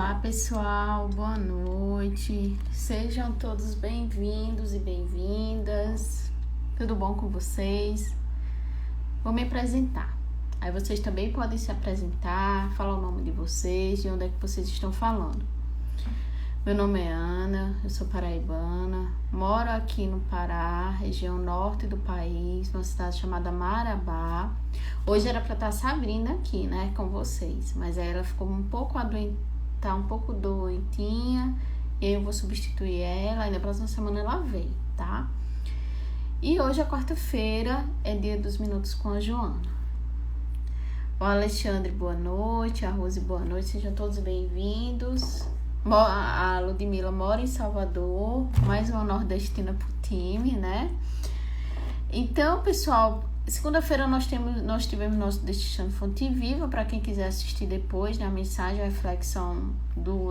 Olá pessoal, boa noite, sejam todos bem-vindos e bem-vindas, tudo bom com vocês? Vou me apresentar, aí vocês também podem se apresentar, falar o nome de vocês, de onde é que vocês estão falando. Meu nome é Ana, eu sou paraibana, moro aqui no Pará, região norte do país, numa cidade chamada Marabá. Hoje era para estar Sabrina aqui, né, com vocês, mas aí ela ficou um pouco doentinha, e eu vou substituir ela, e na próxima semana ela vem, tá? E hoje é quarta-feira, é dia dos minutos com a Joana. O Alexandre, boa noite, a Rose, boa noite, sejam todos bem-vindos. A Ludmila mora em Salvador, mais uma nordestina pro time, né? Então, pessoal, segunda-feira nós tivemos nosso Destino Fonte Viva. Para quem quiser assistir depois, a mensagem, a reflexão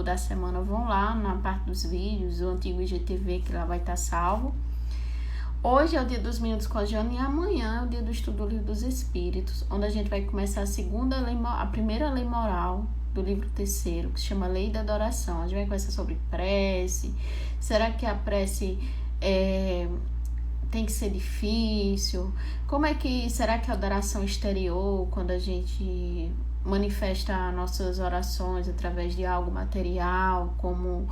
da semana, vão lá na parte dos vídeos, o antigo IGTV, que lá vai estar salvo. Hoje é o dia dos minutos com a Joana e amanhã é o dia do estudo do Livro dos Espíritos, onde a gente vai começar a primeira lei moral do livro terceiro, que se chama Lei da Adoração. A gente vai conversar sobre prece. Será que a prece tem que ser difícil? Será que a adoração exterior, quando a gente manifesta nossas orações através de algo material, como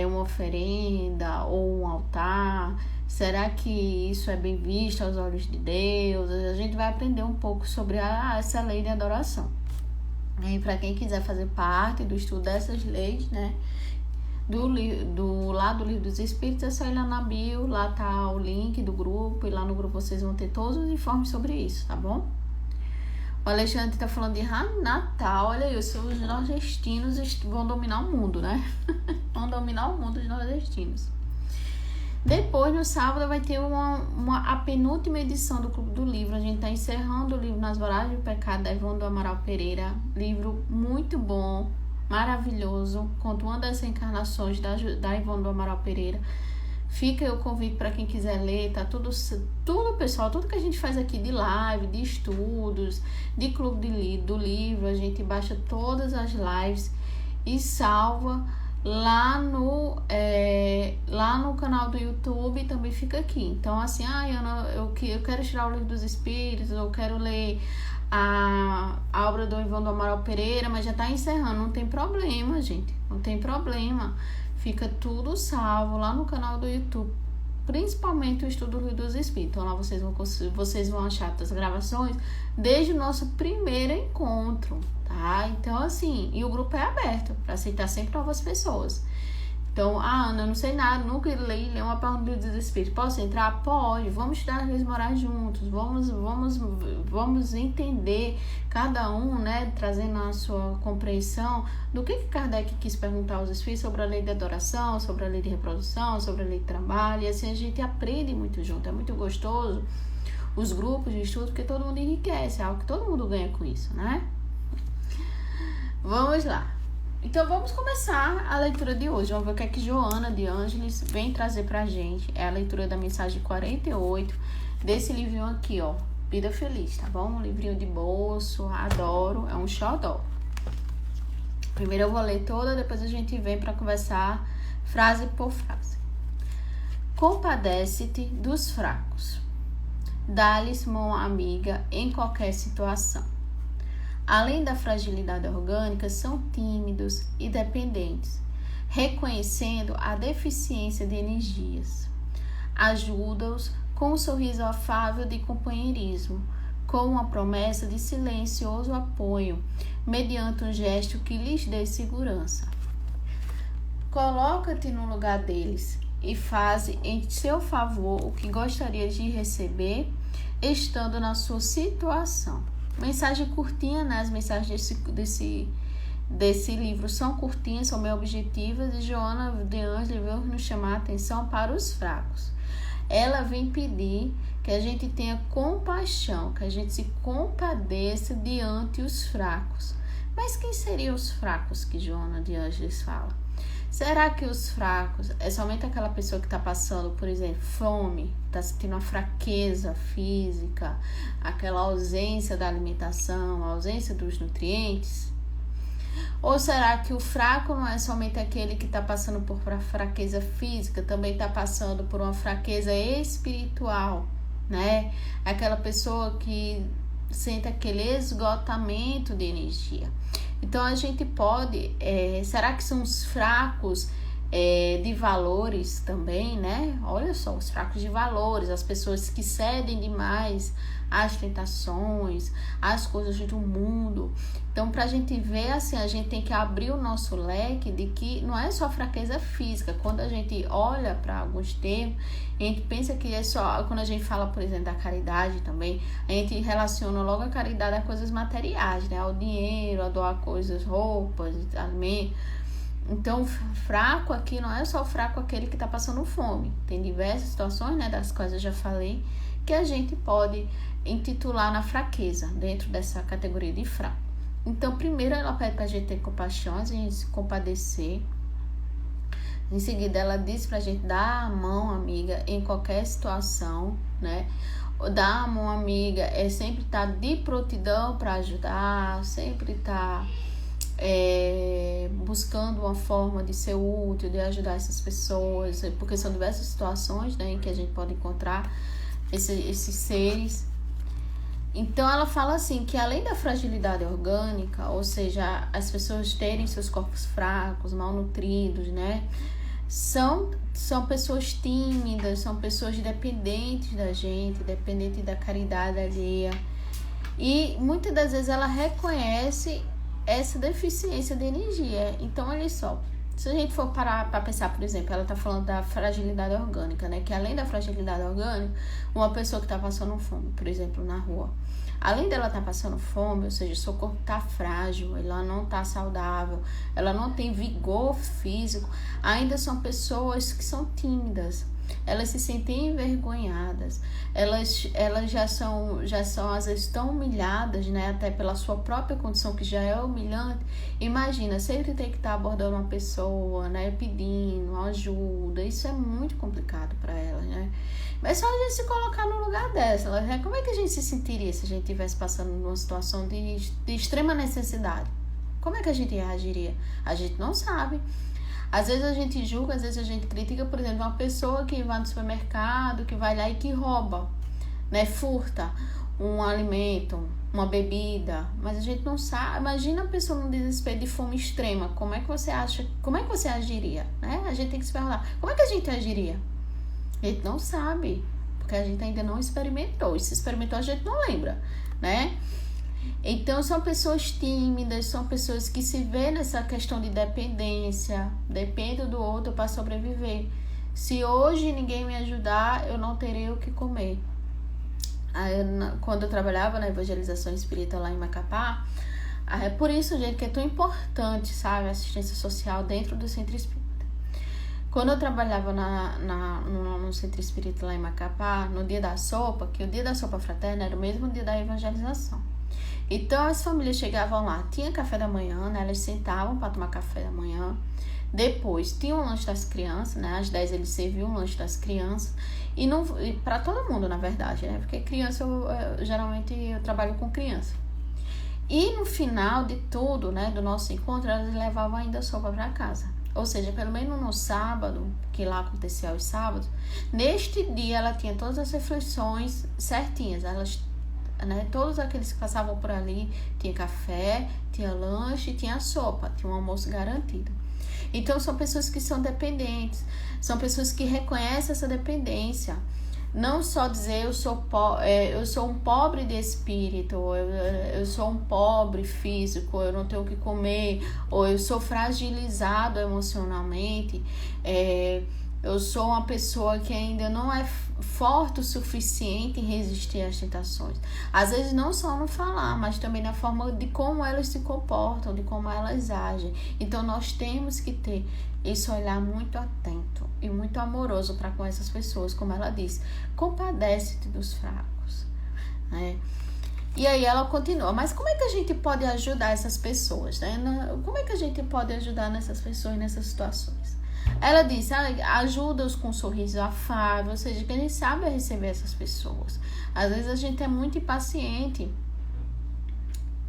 uma oferenda ou um altar, será que isso é bem visto aos olhos de Deus? A gente vai aprender um pouco sobre essa lei de adoração. E para quem quiser fazer parte do estudo dessas leis, né, do Livro dos Espíritos, é só ir lá na bio, lá tá o link do grupo, e lá no grupo vocês vão ter todos os informes sobre isso, tá bom? O Alexandre tá falando de Natal, olha aí, os nordestinos vão dominar o mundo, né? Vão dominar o mundo, os nordestinos. Depois, no sábado, vai ter a penúltima edição do Clube do Livro. A gente está encerrando o livro Nas Voragens do Pecado, da Ivone do Amaral Pereira. Livro muito bom, maravilhoso. Conta uma das encarnações da Ivone do Amaral Pereira. Fica o convite para quem quiser ler. Tá tudo, pessoal, tudo que a gente faz aqui de live, de estudos, de Clube do Livro, a gente baixa todas as lives e salva lá no canal do YouTube, também fica aqui. Então, assim, Ana, eu quero tirar o Livro dos Espíritos, eu quero ler a obra do Ivone do Amaral Pereira, mas já tá encerrando. Não tem problema, gente, não tem problema. Fica tudo salvo lá no canal do YouTube, principalmente o estudo do Livro dos Espíritos. Então, lá vocês vão achar as gravações desde o nosso primeiro encontro, tá? Então, assim, e o grupo é aberto para aceitar sempre novas pessoas. Então, Ana, eu não sei nada, nunca li uma parte do Livro dos Espíritos. Posso entrar? Pode. Vamos estudar as leis morais juntos. Vamos entender cada um, né, trazendo a sua compreensão do que Kardec quis perguntar aos espíritos sobre a lei de adoração, sobre a lei de reprodução, sobre a lei de trabalho. E assim a gente aprende muito junto. É muito gostoso os grupos de estudo, porque todo mundo enriquece. É algo que todo mundo ganha com isso, né? Vamos lá. Então, vamos começar a leitura de hoje. Vamos ver o que é que Joana de Ângeles vem trazer pra gente. É a leitura da mensagem 48 desse livrinho aqui, ó. Vida Feliz, tá bom? Um livrinho de bolso, adoro, é um xodó. Primeiro eu vou ler toda, depois a gente vem pra conversar frase por frase. Compadece-te dos fracos. Dá-lhes mão amiga em qualquer situação. Além da fragilidade orgânica, são tímidos e dependentes, reconhecendo a deficiência de energias. Ajuda-os com um sorriso afável de companheirismo, com uma promessa de silencioso apoio, mediante um gesto que lhes dê segurança. Coloca-te no lugar deles e faze em seu favor o que gostarias de receber, estando na sua situação. Mensagem curtinha, né? As mensagens desse livro são curtinhas, são bem objetivas, e Joana de Ângeles veio nos chamar a atenção para os fracos. Ela vem pedir que a gente tenha compaixão, que a gente se compadeça diante os fracos. Mas quem seriam os fracos que Joana de Ângeles fala? Será que os fracos é somente aquela pessoa que está passando, por exemplo, fome, está sentindo uma fraqueza física, aquela ausência da alimentação, a ausência dos nutrientes? Ou será que o fraco não é somente aquele que está passando por fraqueza física, também está passando por uma fraqueza espiritual, né? Aquela pessoa que sente aquele esgotamento de energia. Então a gente pode, será que são os fracos de valores também, né? Olha só, os fracos de valores, as pessoas que cedem demais às tentações, às coisas do mundo. Então, para a gente ver assim, a gente tem que abrir o nosso leque de que não é só fraqueza física. Quando a gente olha para alguns termos, a gente pensa que é só, quando a gente fala, por exemplo, da caridade também, a gente relaciona logo a caridade a coisas materiais, né? Ao dinheiro, a doar coisas, roupas, alimentos. Então, fraco aqui não é só o fraco aquele que está passando fome. Tem diversas situações, né, das quais eu já falei, que a gente pode intitular na fraqueza, dentro dessa categoria de fraco. Então, primeiro ela pede para a gente ter compaixão, a gente se compadecer. Em seguida, ela diz para a gente dar a mão amiga em qualquer situação, né? Dar a mão amiga é sempre estar de prontidão para ajudar, sempre estar buscando uma forma de ser útil, de ajudar essas pessoas, porque são diversas situações, né, em que a gente pode encontrar esses seres. Então ela fala assim, que além da fragilidade orgânica, ou seja, as pessoas terem seus corpos fracos, malnutridos, né, são pessoas tímidas, são pessoas dependentes da gente, dependentes da caridade alheia, e muitas das vezes ela reconhece essa deficiência de energia. Então, olha só, se a gente for parar para pensar, por exemplo, ela está falando da fragilidade orgânica, né? Que além da fragilidade orgânica, uma pessoa que está passando fome, por exemplo, na rua, além dela estar passando fome, ou seja, seu corpo está frágil, ela não está saudável, ela não tem vigor físico, ainda são pessoas que são tímidas. Elas se sentem envergonhadas, elas já são às vezes tão humilhadas, né, até pela sua própria condição, que já é humilhante. Imagina, sempre tem que estar abordando uma pessoa, né, pedindo ajuda, isso é muito complicado para elas, né. Mas só a gente se colocar no lugar dessa, né? Como é que a gente se sentiria se a gente estivesse passando numa situação de extrema necessidade? Como é que a gente reagiria? A gente não sabe. Às vezes a gente julga, às vezes a gente critica, por exemplo, uma pessoa que vai no supermercado, que vai lá e que rouba, né, furta um alimento, uma bebida, mas a gente não sabe. Imagina a pessoa num desespero de fome extrema, como é que você agiria, né? A gente tem que se perguntar, como é que a gente agiria? A gente não sabe, porque a gente ainda não experimentou, e se experimentou a gente não lembra, né? Então, são pessoas tímidas, são pessoas que se vê nessa questão de dependência, dependo do outro para sobreviver. Se hoje ninguém me ajudar, eu não terei o que comer. Quando eu trabalhava na evangelização espírita lá em Macapá, é por isso, gente, que é tão importante, sabe, a assistência social dentro do centro espírita. Quando eu trabalhava no centro espírita lá em Macapá, no dia da sopa, que o dia da sopa fraterna era o mesmo dia da evangelização. Então as famílias chegavam lá, tinha café da manhã, né? Elas sentavam para tomar café da manhã. Depois tinha o lanche das crianças, né? Às 10 eles serviam o lanche das crianças. E para todo mundo, na verdade, né? Porque criança, geralmente eu trabalho com criança. E no final de tudo, né, do nosso encontro, elas levavam ainda sopa para casa. Ou seja, pelo menos no sábado, que lá acontecia aos sábados, neste dia ela tinha todas as refeições certinhas. Elas, né, todos aqueles que passavam por ali, tinha café, tinha lanche, tinha sopa, tinha um almoço garantido. Então são pessoas que são dependentes, são pessoas que reconhecem essa dependência. Não só dizer eu sou um pobre de espírito, eu sou um pobre físico, eu não tenho o que comer, ou eu sou fragilizado emocionalmente, eu sou uma pessoa que ainda não é forte o suficiente em resistir às tentações. Às vezes não só no falar, mas também na forma de como elas se comportam, de como elas agem. Então nós temos que ter esse olhar muito atento e muito amoroso para com essas pessoas, como ela diz, compadece-te dos fracos, né? E aí ela continua, mas como é que a gente pode ajudar essas pessoas, né? Como é que a gente pode ajudar nessas pessoas, nessas situações? Ela diz, ajuda-os com um sorriso afável, ou seja, que a gente sabe receber essas pessoas. Às vezes a gente é muito impaciente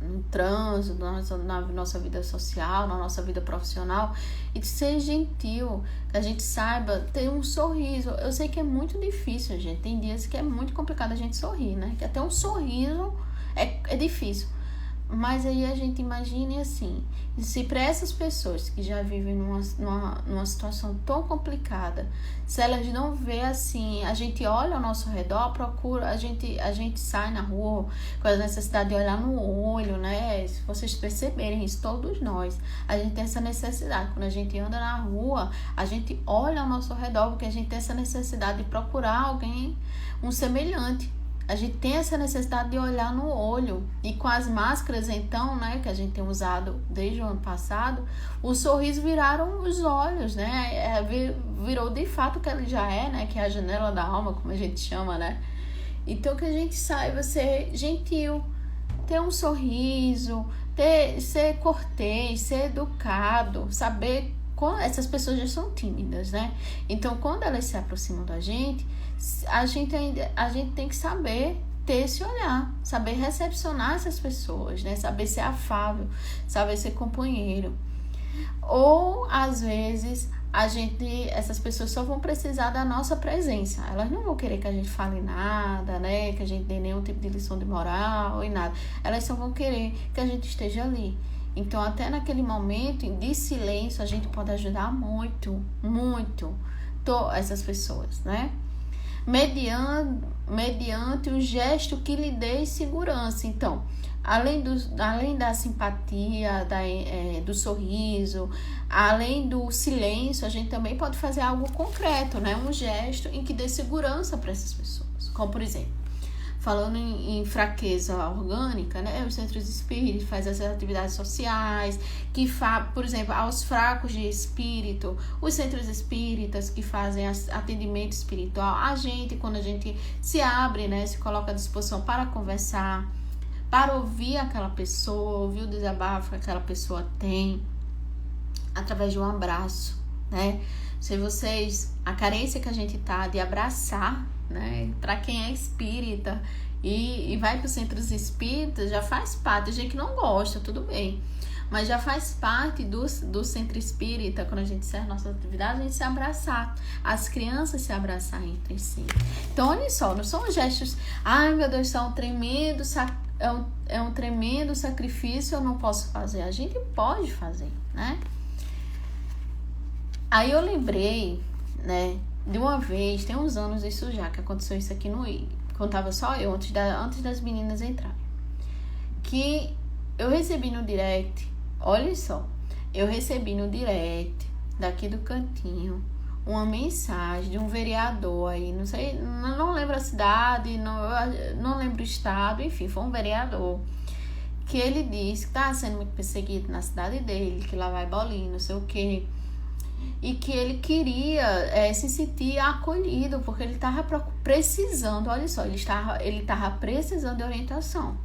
no trânsito, na nossa vida social, na nossa vida profissional, e de ser gentil, que a gente saiba ter um sorriso. Eu sei que é muito difícil, gente, tem dias que é muito complicado a gente sorrir, né, que até um sorriso é difícil. Mas aí a gente imagine assim, se para essas pessoas que já vivem numa situação tão complicada, se elas não vê assim, a gente olha ao nosso redor, procura, a gente sai na rua com a necessidade de olhar no olho, né? Se vocês perceberem isso, todos nós, a gente tem essa necessidade. Quando a gente anda na rua, a gente olha ao nosso redor, porque a gente tem essa necessidade de procurar alguém, um semelhante. A gente tem essa necessidade de olhar no olho. E com as máscaras, então, né, que a gente tem usado desde o ano passado, o sorriso viraram os olhos, né? Virou de fato o que ele já é, né? Que é a janela da alma, como a gente chama, né? Então, que a gente saiba ser gentil, ter um sorriso, ser cortês, ser educado, saber... Essas pessoas já são tímidas, né? Então, quando elas se aproximam da gente, a gente tem que saber ter esse olhar, saber recepcionar essas pessoas, né? Saber ser afável, saber ser companheiro. Ou, às vezes, essas pessoas só vão precisar da nossa presença. Elas não vão querer que a gente fale nada, né? Que a gente dê nenhum tipo de lição de moral e nada. Elas só vão querer que a gente esteja ali. Então, até naquele momento de silêncio, a gente pode ajudar muito, muito essas pessoas, né? Mediante um gesto que lhe dê segurança. Então, além da simpatia, do sorriso, além do silêncio, a gente também pode fazer algo concreto, né? Um gesto em que dê segurança para essas pessoas. Como, por exemplo, falando em fraqueza orgânica, né? Os centros espíritas fazem essas atividades sociais, por exemplo, aos fracos de espírito, os centros espíritas que fazem atendimento espiritual, quando a gente se abre, né? Se coloca à disposição para conversar, para ouvir aquela pessoa, ouvir o desabafo que aquela pessoa tem, através de um abraço, né? A carência que a gente tá de abraçar, né? Para quem é espírita e vai para os centros espíritas, já faz parte. A gente que não gosta, tudo bem, mas já faz parte do centro espírita. Quando a gente encerra nossa atividade, a gente se abraçar, as crianças se abraçar entre si. Então, olha só, não são gestos, ai meu Deus, é um tremendo sacrifício, eu não posso fazer. A gente pode fazer, né? Aí eu lembrei, né, de uma vez, tem uns anos isso já, que aconteceu isso aqui no IG, contava só eu, antes das meninas entrarem, que eu recebi no direct, olha só, eu recebi no direct, daqui do cantinho, uma mensagem de um vereador aí, não sei, não lembro a cidade, não lembro o estado, enfim, foi um vereador, que ele disse que tá sendo muito perseguido na cidade dele, que lá vai bolinho, não sei o que, e que ele queria se sentir acolhido, porque ele estava precisando, olha só, ele estava precisando de orientação.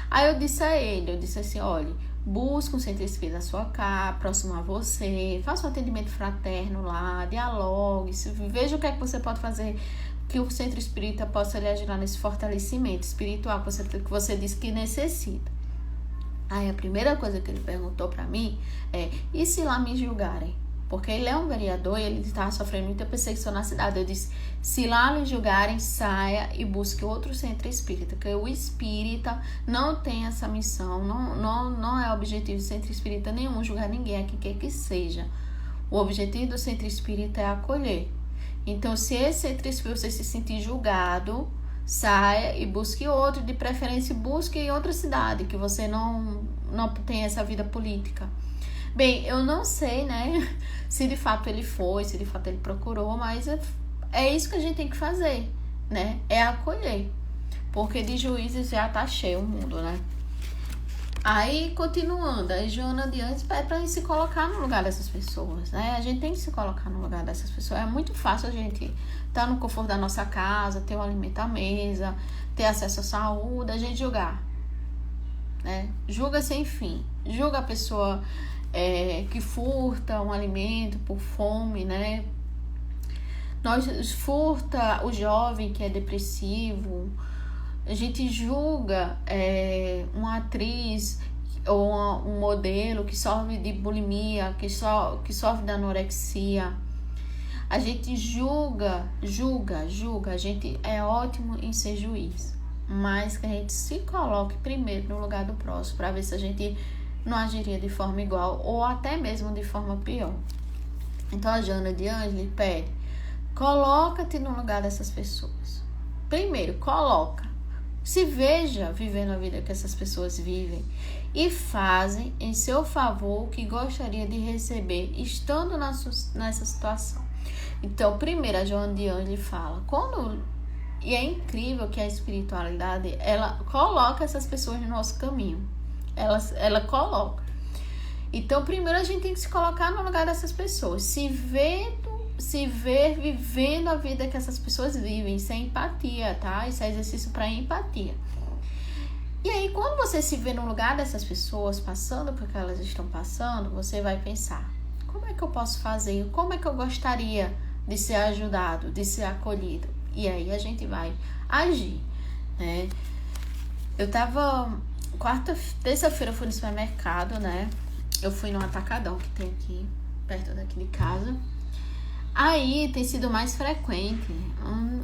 Aí eu disse assim, olha, busca um centro espírita na sua casa, próximo a você, faça um atendimento fraterno lá, dialogue, veja o que é que você pode fazer, que o centro espírita possa lhe ajudar nesse fortalecimento espiritual que você disse que necessita. Aí a primeira coisa que ele perguntou para mim e se lá me julgarem? Porque ele é um vereador e ele estava sofrendo muita perseguição na cidade. Eu disse, se lá lhe julgarem, saia e busque outro centro espírita, porque o espírita não tem essa missão, não é objetivo do centro espírita nenhum julgar ninguém, aqui quer que seja. O objetivo do centro espírita é acolher. Então, se esse centro espírita você se sentir julgado, saia e busque outro, de preferência busque em outra cidade, que você não tem essa vida política. Bem, eu não sei, né, se de fato ele foi, se de fato ele procurou, mas é isso que a gente tem que fazer, né, é acolher, porque de juízes já tá cheio o mundo, né. Aí, continuando, a Joana adiante pede pra gente se colocar no lugar dessas pessoas, né, a gente tem que se colocar no lugar dessas pessoas, é muito fácil a gente estar no conforto da nossa casa, ter um alimento à mesa, ter acesso à saúde, a gente julgar, né, julga sem fim, julga a pessoa que furta um alimento por fome, né? Furta o jovem que é depressivo, A gente julga uma atriz ou um modelo que sofre de bulimia, que sofre de anorexia. A gente julga. A gente é ótimo em ser juiz, mas que a gente se coloque primeiro no lugar do próximo para ver se a gente não agiria de forma igual ou até mesmo de forma pior. Então a Joana de Ângeles pede: coloca-te no lugar dessas pessoas. Primeiro, se veja vivendo a vida que essas pessoas vivem e fazem em seu favor o que gostaria de receber estando nessa situação. Então, primeiro, a Joana de Ângeles fala, e é incrível que a espiritualidade, ela coloca essas pessoas no nosso caminho. Ela coloca. Então, primeiro a gente tem que se colocar no lugar dessas pessoas, se ver vivendo a vida que essas pessoas vivem, isso é empatia, tá? Isso é exercício para empatia. E aí, quando você se vê no lugar dessas pessoas, passando por que elas estão passando, você vai pensar: como é que eu posso fazer? Como é que eu gostaria de ser ajudado, de ser acolhido? E aí a gente vai agir, né? Eu tava... terça-feira eu fui no supermercado, né? Eu fui no atacadão que tem aqui, perto daqui de casa. Aí tem sido mais frequente,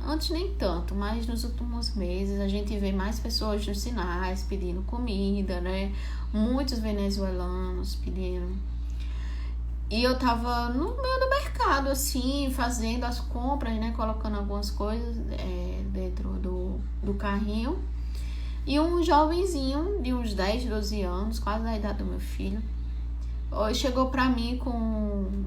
antes nem tanto, mas nos últimos meses a gente vê mais pessoas nos sinais pedindo comida, né? Muitos venezuelanos pedindo. E eu tava no meio do mercado, assim, fazendo as compras, né? Colocando algumas coisas dentro do carrinho. E um jovenzinho de uns 10, 12 anos, quase da idade do meu filho, chegou pra mim com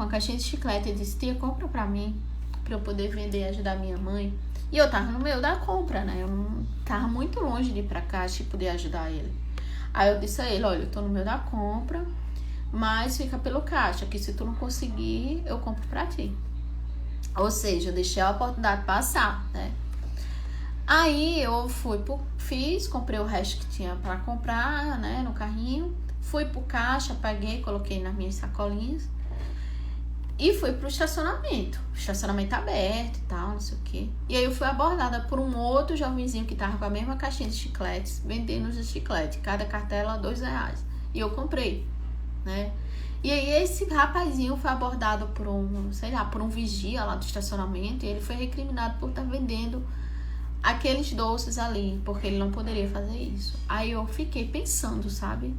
a caixinha de chiclete e disse: tia, compra pra mim, pra eu poder vender e ajudar minha mãe. E eu tava no meio da compra, né? Eu não tava muito longe de ir pra caixa e poder ajudar ele. Aí eu disse a ele: olha, eu tô no meio da compra, mas fica pelo caixa, que se tu não conseguir, eu compro pra ti. Ou seja, eu deixei a oportunidade passar, né? Aí eu comprei o resto que tinha pra comprar, né, no carrinho. Fui pro caixa, paguei, coloquei nas minhas sacolinhas e fui pro estacionamento. Estacionamento aberto e tal, não sei o quê. E aí eu fui abordada por um outro jovenzinho que tava com a mesma caixinha de chicletes, vendendo os chicletes, cada cartela R$2. E eu comprei, né? E aí esse rapazinho foi abordado por um vigia lá do estacionamento, e ele foi recriminado por estar vendendo aqueles doces ali, porque ele não poderia fazer isso. Aí eu fiquei pensando, sabe?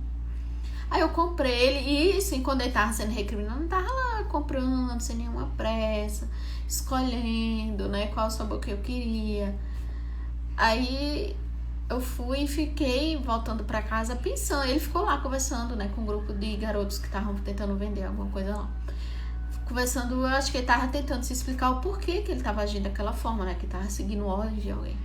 Aí eu comprei ele, e assim, quando ele tava sendo recriminado, não tava lá comprando, sem nenhuma pressa, escolhendo, né, qual sabor que eu queria. Aí eu fui e fiquei voltando pra casa pensando. Ele ficou lá conversando, né, com um grupo de garotos que estavam tentando vender alguma coisa lá. Conversando, eu acho que ele tava tentando se explicar o porquê que ele tava agindo daquela forma, né, que tava seguindo ordens de alguém.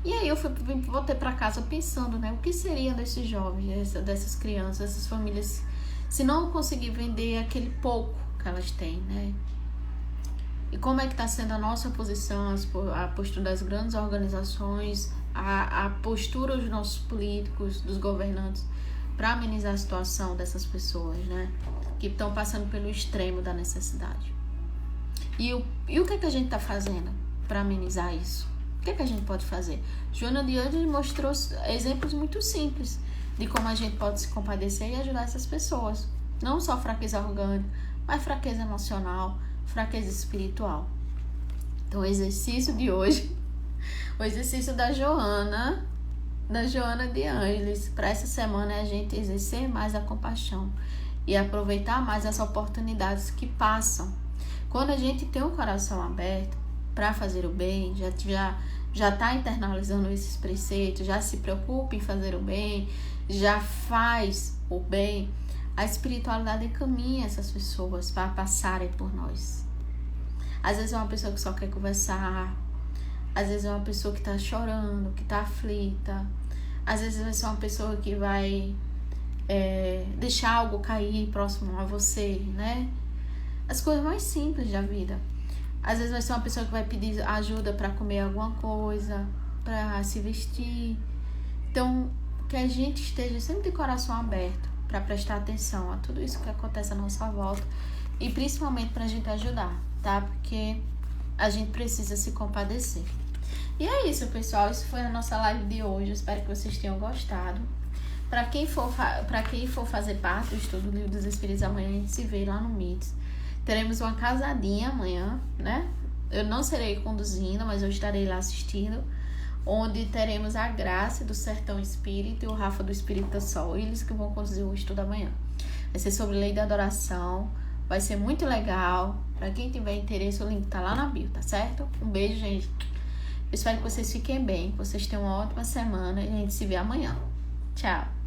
E aí eu voltei para casa pensando, né, o que seria desses jovens, dessas crianças, dessas famílias, se não conseguir vender aquele pouco que elas têm, né? E como é que está sendo a nossa posição, a postura das grandes organizações, a postura dos nossos políticos, dos governantes, para amenizar a situação dessas pessoas, né, que estão passando pelo extremo da necessidade. E o que é que a gente está fazendo para amenizar isso? O que é que a gente pode fazer? Joana de Ângeles mostrou exemplos muito simples de como a gente pode se compadecer e ajudar essas pessoas. Não só fraqueza orgânica, mas fraqueza emocional, fraqueza espiritual. Então o exercício de hoje, o exercício da Joana de Ângeles, para essa semana é a gente exercer mais a compaixão e aproveitar mais as oportunidades que passam. Quando a gente tem um coração aberto para fazer o bem, já está internalizando esses preceitos, já se preocupa em fazer o bem, já faz o bem, a espiritualidade encaminha essas pessoas para passarem por nós. Às vezes é uma pessoa que só quer conversar, às vezes é uma pessoa que está chorando, que está aflita, às vezes vai ser uma pessoa que vai deixar algo cair próximo a você, né? As coisas mais simples da vida. Às vezes vai ser uma pessoa que vai pedir ajuda para comer alguma coisa, para se vestir. Então, que a gente esteja sempre de coração aberto para prestar atenção a tudo isso que acontece à nossa volta e principalmente para a gente ajudar, tá? Porque a gente precisa se compadecer. E é isso, pessoal. Isso foi a nossa live de hoje. Eu espero que vocês tenham gostado. Para quem for fazer parte do estudo do Livro dos Espíritos, amanhã a gente se vê lá no Meets. Teremos uma casadinha amanhã, né? Eu não serei conduzindo, mas eu estarei lá assistindo. Onde teremos a Graça do Sertão Espírita e o Rafa do Espírita Sol. Eles que vão conduzir o estudo amanhã. Vai ser sobre lei da adoração. Vai ser muito legal. Para quem tiver interesse, o link tá lá na bio, tá certo? Um beijo, gente. Eu espero que vocês fiquem bem, que vocês tenham uma ótima semana e a gente se vê amanhã. Tchau!